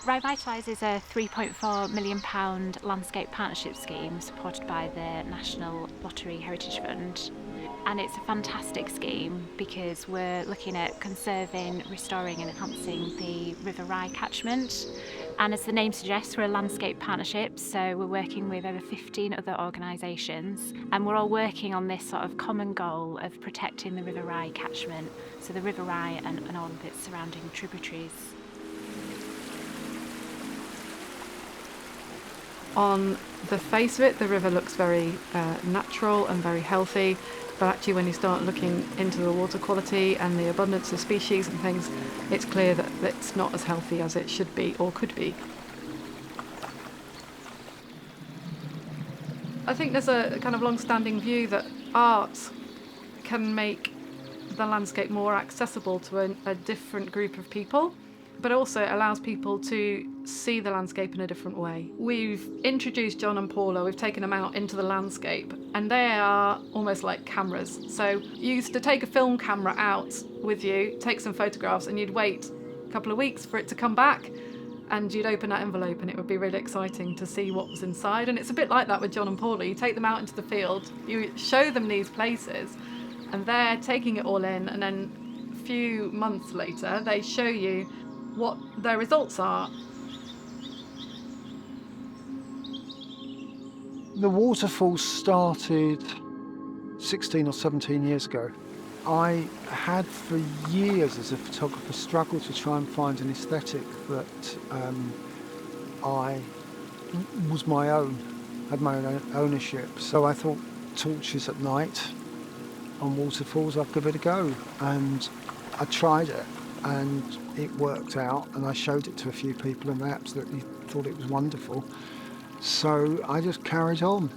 Ryevitalise is a £3.4 million landscape partnership scheme supported by the National Lottery Heritage Fund. And it's a fantastic scheme because we're looking at conserving, restoring and enhancing the River Rye catchment. And as the name suggests, we're a landscape partnership, so we're working with over 15 other organisations, and we're all working on this sort of common goal of protecting the River Rye catchment, so the River Rye and all of its surrounding tributaries. On the face of it, the river looks very natural and very healthy, but actually when you start looking into the water quality and the abundance of species and things, it's clear that it's not as healthy as it should be or could be. I think there's a kind of long-standing view that art can make the landscape more accessible to a different group of people, but also it allows people to see the landscape in a different way. We've introduced John and Paula, we've taken them out into the landscape, and they are almost like cameras. So you used to take a film camera out with you, take some photographs, and you'd wait a couple of weeks for it to come back, and you'd open that envelope and it would be really exciting to see what was inside. And it's a bit like that with John and Paula. You take them out into the field, you show them these places, and they're taking it all in, and then a few months later they show you what their results are. The waterfalls started 16 or 17 years ago. I had for years as a photographer struggled to try and find an aesthetic that I was my own, had my own ownership. So I thought torches at night on waterfalls, I'd give it a go. And I tried it and it worked out, and I showed it to a few people and they absolutely thought it was wonderful. So I just carried on.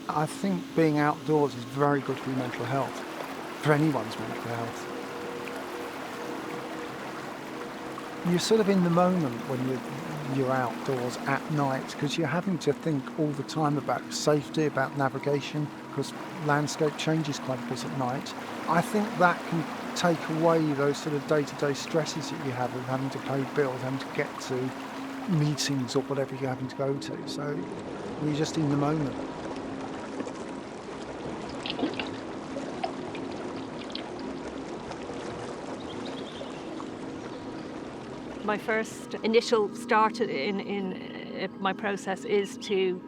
I think being outdoors is very good for your mental health, for anyone's mental health. You're sort of in the moment when you're outdoors at night, because you're having to think all the time about safety, about navigation, because landscape changes quite a bit at night. I think that can take away those sort of day-to-day stresses that you have of having to pay bills, having to get to meetings or whatever you're having to go to. So you're just in the moment. My first initial start in my process is to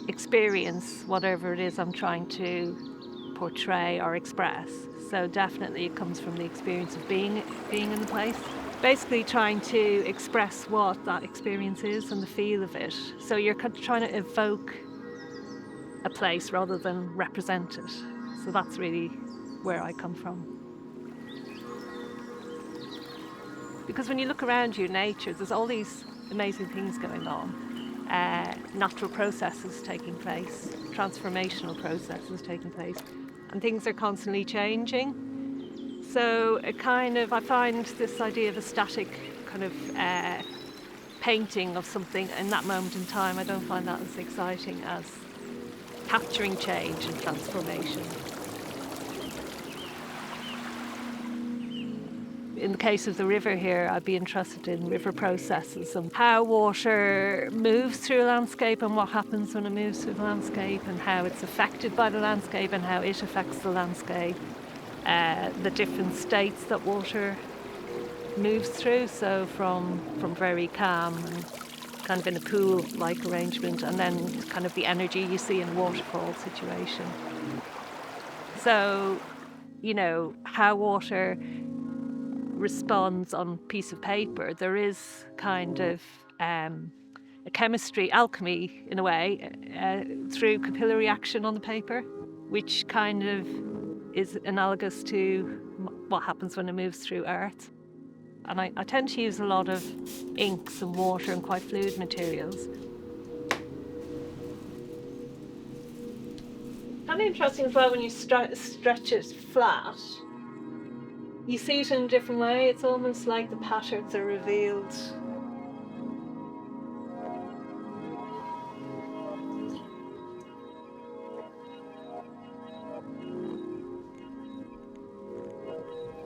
experience whatever it is I'm trying to portray or express. So definitely it comes from the experience of being in the place. Basically trying to express what that experience is and the feel of it. So you're kind of trying to evoke a place rather than represent it. So that's really where I come from. Because when you look around you in nature, there's all these amazing things going on. Natural processes taking place, transformational processes taking place, and things are constantly changing. So I find this idea of a static kind of painting of something in that moment in time, I don't find that as exciting as capturing change and transformation. In the case of the river here, I'd be interested in river processes and how water moves through a landscape and what happens when it moves through the landscape and how it's affected by the landscape and how it affects the landscape. The different states that water moves through, so from very calm and kind of in a pool-like arrangement, and then kind of the energy you see in a waterfall situation. So, how water responds on a piece of paper, there is kind of a chemistry, alchemy in a way, through capillary action on the paper, which kind of is analogous to what happens when it moves through art. And I tend to use a lot of inks and water and quite fluid materials. Kind of interesting as well when you stretch it flat. You see it in a different way. It's almost like the patterns are revealed.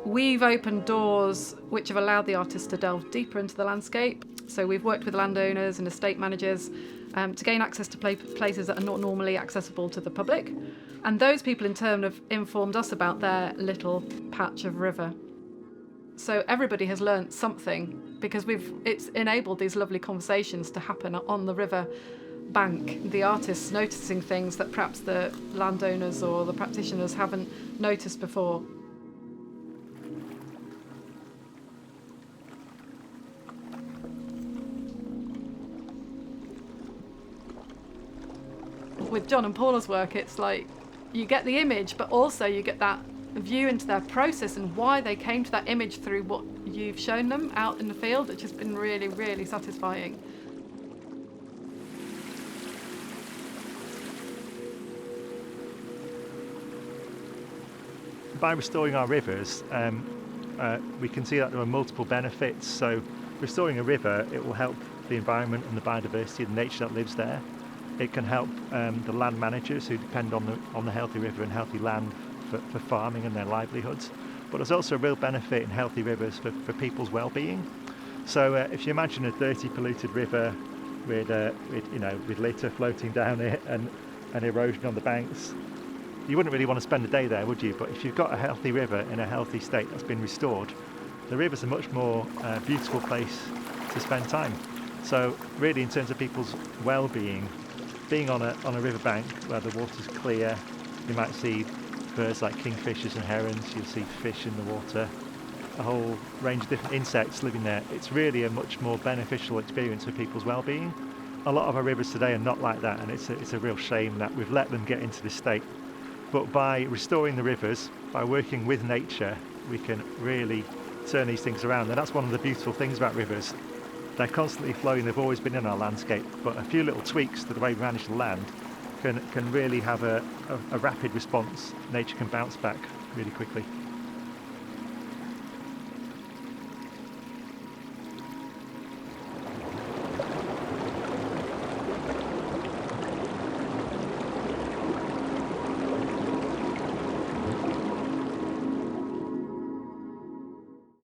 We've opened doors which have allowed the artists to delve deeper into the landscape. So we've worked with landowners and estate managers to gain access to places that are not normally accessible to the public. And those people in turn have informed us about their little patch of river. So everybody has learnt something because it's enabled these lovely conversations to happen on the river bank. The artists noticing things that perhaps the landowners or the practitioners haven't noticed before. With John and Paula's work, it's like you get the image, but also you get that view into their process and why they came to that image through what you've shown them out in the field, which has been really, really satisfying. By restoring our rivers, we can see that there are multiple benefits. So restoring a river, it will help the environment and the biodiversity, the nature that lives there. It can help the land managers who depend on the healthy river and healthy land for farming and their livelihoods. But there's also a real benefit in healthy rivers for people's well-being. So if you imagine a dirty, polluted river with litter floating down it and erosion on the banks, you wouldn't really want to spend a day there, would you? But if you've got a healthy river in a healthy state that's been restored, the river's a much more beautiful place to spend time. So really, in terms of people's well-being, being on a riverbank where the water's clear, you might see birds like kingfishers and herons, you'll see fish in the water, a whole range of different insects living there. It's really a much more beneficial experience for people's well-being. A lot of our rivers today are not like that, and it's a real shame that we've let them get into this state. But by restoring the rivers, by working with nature, we can really turn these things around. And that's one of the beautiful things about rivers. They're constantly flowing, they've always been in our landscape, but a few little tweaks to the way we manage the land can really have a rapid response. Nature can bounce back really quickly.